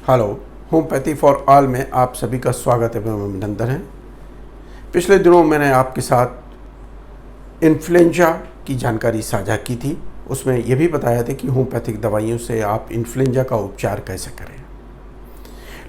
Hello, homeopathy for all में आप सभी का स्वागत एवं अभिनंदन है। पिछले दिनों मैंने आपके साथ इन्फ्लुएंजा की जानकारी साझा की थी। उसमें यह भी बताया था कि होम्योपैथिक दवाइयों से आप इन्फ्लुएंजा का उपचार कैसे करें।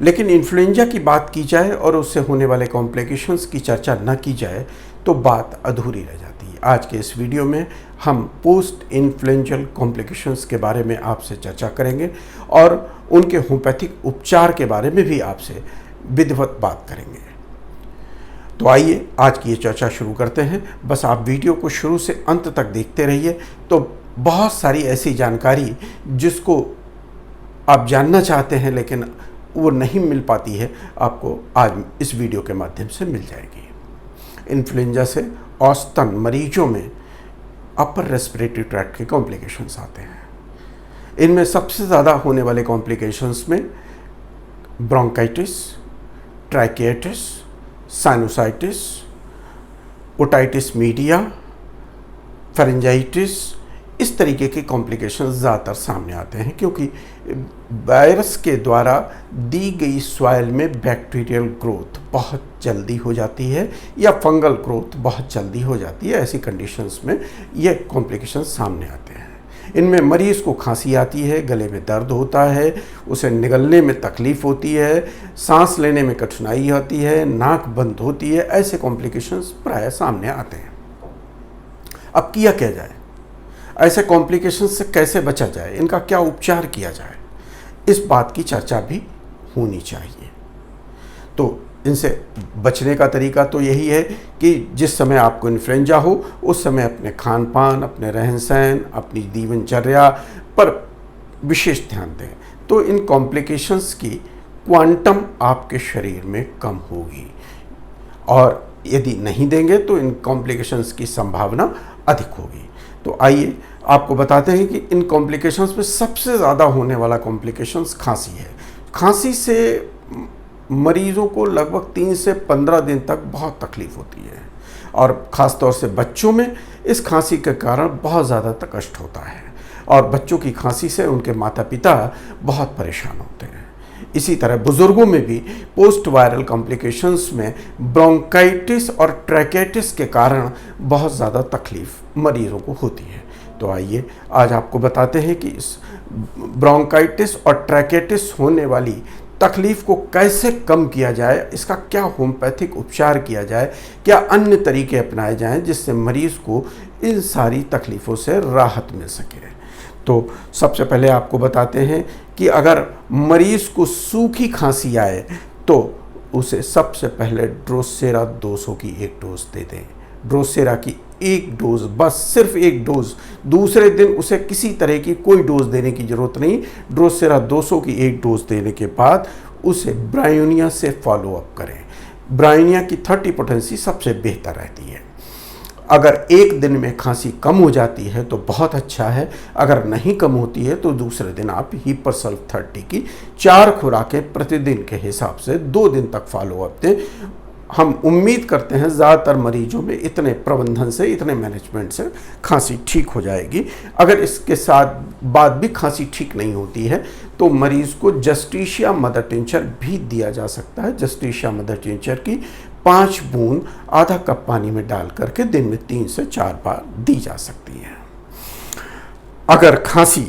लेकिन इन्फ्लुएंजा की बात की जाए और उससे होने वाले कॉम्प्लिकेशंस की चर्चा न की जाए तो बात अधूरी रह जाती है। आज के इस वीडियो में हम पोस्ट इन्फ्लुएंजल कॉम्प्लिकेशंस के बारे में आपसे चर्चा करेंगे और उनके होम्योपैथिक उपचार के बारे में भी आपसे विधिवत बात करेंगे। तो आइए आज की ये चर्चा शुरू करते हैं। बस आप वीडियो को शुरू से अंत तक देखते रहिए, तो बहुत सारी ऐसी जानकारी जिसको आप जानना चाहते हैं लेकिन वो नहीं मिल पाती है, आपको आज इस वीडियो के माध्यम से मिल जाएगी। इन्फ्लुएंजा से औसतन मरीजों में अपर रेस्पिरेटरी ट्रैक्ट के कॉम्प्लिकेशंस आते हैं। इनमें सबसे ज़्यादा होने वाले कॉम्प्लिकेशंस में bronchitis, tracheitis, sinusitis, otitis media, pharyngitis, इस तरीके के कॉम्प्लिकेशंस ज़्यादातर सामने आते हैं क्योंकि वायरस के द्वारा दी गई सॉइल में बैक्टीरियल ग्रोथ बहुत जल्दी हो जाती है या फंगल ग्रोथ बहुत जल्दी हो जाती है। ऐसी कंडीशंस में ये कॉम्प्लिकेशंस सामने आते हैं। इनमें मरीज़ को खांसी आती है, गले में दर्द होता है, उसे निगलने में तकलीफ़ होती है, सांस लेने में कठिनाई होती है, नाक बंद होती है। ऐसे कॉम्प्लिकेशंस प्राय सामने आते हैं। अब किया क्या जाए, ऐसे कॉम्प्लिकेशंस से कैसे बचा जाए, इनका क्या उपचार किया जाए, इस बात की चर्चा भी होनी चाहिए। तो इनसे बचने का तरीका तो यही है कि जिस समय आपको इन्फ्लुएंजा हो उस समय अपने खान पान, अपने रहन सहन, अपनी जीवनचर्या पर विशेष ध्यान दें, तो इन कॉम्प्लिकेशंस की क्वांटम आपके शरीर में कम होगी। और यदि नहीं देंगे तो इन कॉम्प्लिकेशंस की संभावना अधिक होगी। तो आइए आपको बताते हैं कि इन कॉम्प्लिकेशंस में सबसे ज़्यादा होने वाला कॉम्प्लिकेशंस खांसी है। खांसी से मरीज़ों को लगभग 3 से 15 दिन तक बहुत तकलीफ़ होती है और ख़ास तौर से बच्चों में इस खांसी के कारण बहुत ज़्यादा कष्ट होता है और बच्चों की खांसी से उनके माता पिता बहुत परेशान होते हैं। इसी तरह बुज़ुर्गों में भी पोस्ट वायरल कॉम्प्लिकेशंस में ब्रोंकाइटिस और ट्रैकियाटिस के कारण बहुत ज़्यादा तकलीफ़ मरीज़ों को होती है। तो आइए आज आपको बताते हैं कि इस ब्रोंकाइटिस और ट्रैकियाटिस होने वाली तकलीफ़ को कैसे कम किया जाए, इसका क्या होम्योपैथिक उपचार किया जाए, क्या अन्य तरीके अपनाए जाएं जिससे मरीज़ को इन सारी तकलीफ़ों से राहत मिल सके। तो सबसे पहले आपको बताते हैं कि अगर मरीज़ को सूखी खांसी आए तो उसे सबसे पहले ड्रोसेरा 200 की एक डोज दे दें। ड्रोसेरा की एक डोज, बस सिर्फ एक डोज, दूसरे दिन उसे किसी तरह की कोई डोज देने की ज़रूरत नहीं। ड्रोसेरा 200 की एक डोज देने के बाद उसे ब्रायोनिया से फॉलो अप करें। ब्रायोनिया की 30 पोटेंसी सबसे बेहतर रहती है। अगर एक दिन में खांसी कम हो जाती है तो बहुत अच्छा है, अगर नहीं कम होती है तो दूसरे दिन आप हीपरसल्फ 30 की 4 खुराकें प्रतिदिन के हिसाब से 2 दिन तक फॉलो अप दें। हम उम्मीद करते हैं ज़्यादातर मरीजों में इतने प्रबंधन से, इतने मैनेजमेंट से खांसी ठीक हो जाएगी। अगर इसके साथ बाद भी खांसी ठीक नहीं होती है तो मरीज़ को जस्टीशिया मदर टिंचर भी दिया जा सकता है। जस्टीशिया मदर टिंचर की 5 बूंद आधा कप पानी में डाल करके दिन में 3 से 4 बार दी जा सकती है। अगर खांसी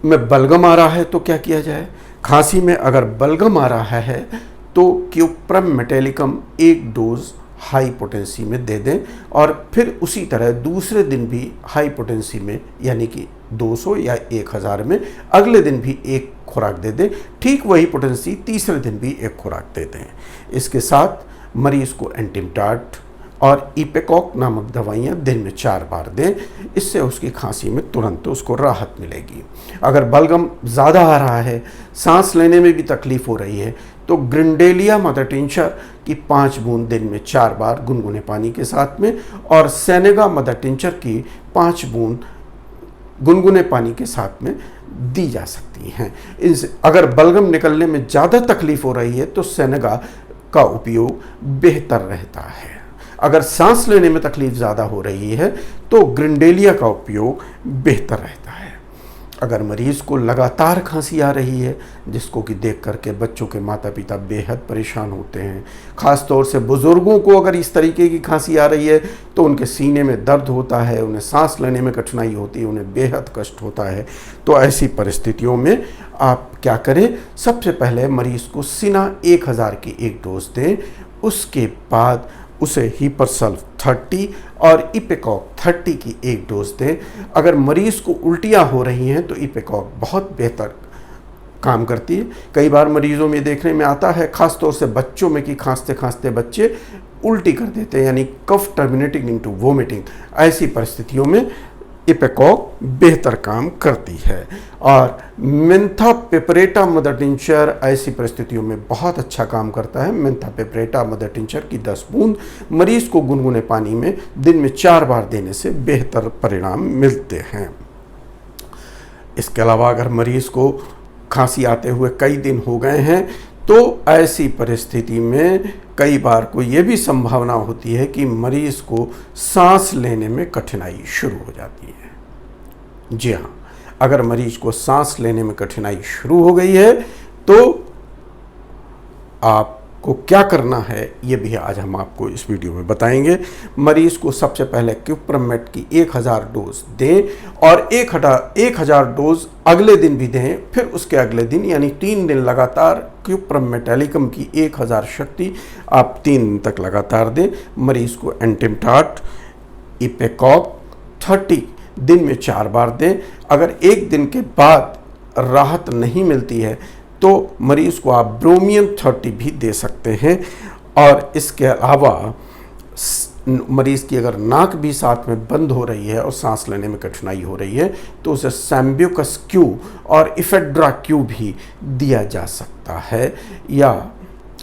में बलगम आ रहा है तो क्या किया जाए। खांसी में अगर बलगम आ रहा है तो cuprum metallicum 1 dose high potency में दे दें और फिर उसी तरह दूसरे दिन भी हाई पोटेंसी में यानी कि 200 या 1000 में अगले दिन भी 1 खुराक दे दें। ठीक वही पोटेंसी तीसरे दिन भी 1 खुराक दे दें। इसके साथ मरीज़ को एंटीमटाट और इपेकॉक नामक दवाइयाँ दिन में 4 बार दें। इससे उसकी खांसी में तुरंत उसको राहत मिलेगी। अगर बलगम ज़्यादा आ रहा है, सांस लेने में भी तकलीफ़ हो रही है तो ग्रिंडेलिया मदर टिंचर की 5 बूंद दिन में 4 बार गुनगुने पानी के साथ में और सेनेगा मदर टिंचर की 5 बूंद गुनगुने पानी के साथ में दी जा सकती हैं। अगर बलगम निकलने में ज़्यादा तकलीफ़ हो रही है तो सेनेगा का उपयोग बेहतर रहता है। अगर सांस लेने में तकलीफ ज़्यादा हो रही है तो ग्रिंडेलिया का उपयोग बेहतर रहता है। अगर मरीज़ को लगातार खांसी आ रही है, जिसको कि देख करके बच्चों के माता पिता बेहद परेशान होते हैं, ख़ास तौर से बुज़ुर्गों को अगर इस तरीके की खांसी आ रही है तो उनके सीने में दर्द होता है, उन्हें सांस लेने में कठिनाई होती है, उन्हें बेहद कष्ट होता है। तो ऐसी परिस्थितियों में आप क्या करें, सबसे पहले मरीज़ को सिना 1000 की एक डोज दें, उसके बाद उसे हीपरसल्फ 30 और इपेकॉक 30 की एक डोज दें। अगर मरीज़ को उल्टियाँ हो रही हैं तो इपेकॉक बहुत बेहतर काम करती है। कई बार मरीज़ों में देखने में आता है, ख़ास तौर से बच्चों में, कि खांसते खांसते बच्चे उल्टी कर देते हैं, यानी कफ टर्मिनेटिंग इनटू वोमिटिंग। ऐसी परिस्थितियों में इपेकॉक बेहतर काम करती है। और मेंथा पेपरेटा मदर टिंचर ऐसी परिस्थितियों में बहुत अच्छा काम करता है। मेंथा पेपरेटा मदर टिंचर की 10 बूंद मरीज़ को गुनगुने पानी में दिन में 4 बार देने से बेहतर परिणाम मिलते हैं। इसके अलावा अगर मरीज़ को खांसी आते हुए कई दिन हो गए हैं तो ऐसी परिस्थिति में कई बार को ये भी संभावना होती है कि मरीज़ को सांस लेने में कठिनाई शुरू हो जाती है। जी हाँ, अगर मरीज को सांस लेने में कठिनाई शुरू हो गई है तो आपको क्या करना है ये भी आज हम आपको इस वीडियो में बताएंगे। मरीज को सबसे पहले क्यूप्रमेट की 1000 डोज दें और 1000 डोज अगले दिन भी दें, फिर उसके अगले दिन यानी 3 दिन लगातार क्यूप्रमेटैलिकम की 1000 शक्ति आप 3 दिन तक लगातार दें। मरीज को एंटिमटाट इपेकॉक 30 दिन में 4 बार दें। अगर एक दिन के बाद राहत नहीं मिलती है तो मरीज को आप ब्रोमियम 30 भी दे सकते हैं। और इसके अलावा मरीज की अगर नाक भी साथ में बंद हो रही है और सांस लेने में कठिनाई हो रही है तो उसे सैम्ब्यूकस क्यू और इफेड्रा क्यू भी दिया जा सकता है, या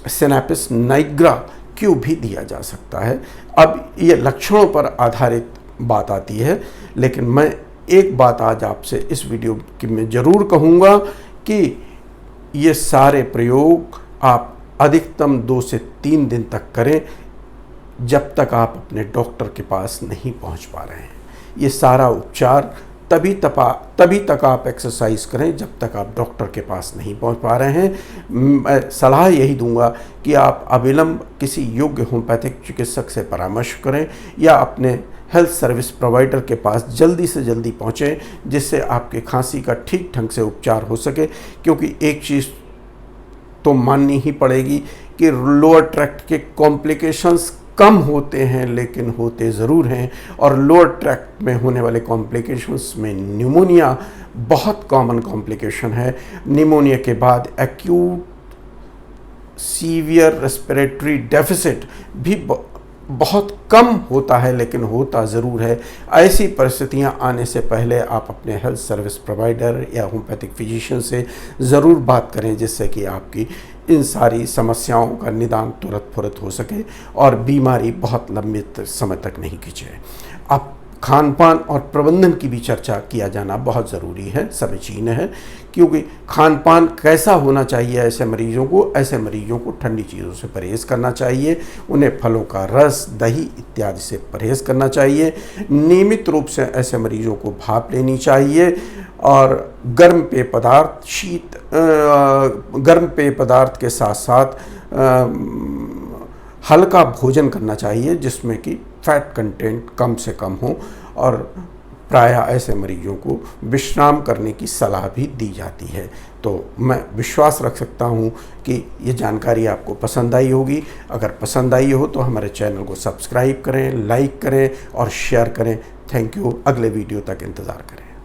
सिनेपिस नाइग्रा क्यू भी दिया जा सकता है। अब ये लक्षणों पर आधारित बात आती है, लेकिन मैं एक बात आज आपसे इस वीडियो की में ज़रूर कहूँगा कि ये सारे प्रयोग आप अधिकतम 2 से 3 दिन तक करें, जब तक आप अपने डॉक्टर के पास नहीं पहुंच पा रहे हैं। ये सारा उपचार तभी तक आप एक्सरसाइज करें जब तक आप डॉक्टर के पास नहीं पहुंच पा रहे हैं। मैं सलाह यही दूंगा कि आप अविलंब किसी योग्य होम्योपैथिक चिकित्सक से परामर्श करें या अपने हेल्थ सर्विस प्रोवाइडर के पास जल्दी से जल्दी पहुँचें, जिससे आपके खांसी का ठीक ढंग से उपचार हो सके। क्योंकि एक चीज़ तो माननी ही पड़ेगी कि लोअर ट्रैक्ट के कॉम्प्लिकेशंस कम होते हैं, लेकिन होते ज़रूर हैं। और लोअर ट्रैक्ट में होने वाले कॉम्प्लिकेशंस में न्यूमोनिया बहुत कॉमन कॉम्प्लिकेशन है। न्यूमोनिया के बाद एक्यूट सीवियर रेस्पिरेटरी डेफिसिट भी बहुत कम होता है, लेकिन होता ज़रूर है। ऐसी परिस्थितियां आने से पहले आप अपने हेल्थ सर्विस प्रोवाइडर या होम्योपैथिक फिजिशियन से ज़रूर बात करें, जिससे कि आपकी इन सारी समस्याओं का निदान तुरंत फुरत हो सके और बीमारी बहुत लंबे समय तक नहीं खींचे। अब खान पान और प्रबंधन की भी चर्चा किया जाना बहुत ज़रूरी है, समीचीन है। क्योंकि खान पान कैसा होना चाहिए ऐसे मरीजों को ठंडी चीज़ों से परहेज़ करना चाहिए, उन्हें फलों का रस, दही इत्यादि से परहेज़ करना चाहिए। नियमित रूप से ऐसे मरीजों को भाप लेनी चाहिए और गर्म पेय पदार्थ के साथ साथ हल्का भोजन करना चाहिए, जिसमें कि फैट कंटेंट कम से कम हो। और प्रायः ऐसे मरीजों को विश्राम करने की सलाह भी दी जाती है। तो मैं विश्वास रख सकता हूँ कि ये जानकारी आपको पसंद आई होगी। अगर पसंद आई हो तो हमारे चैनल को सब्सक्राइब करें, लाइक करें और शेयर करें। Thank you. अगले वीडियो तक इंतज़ार करें।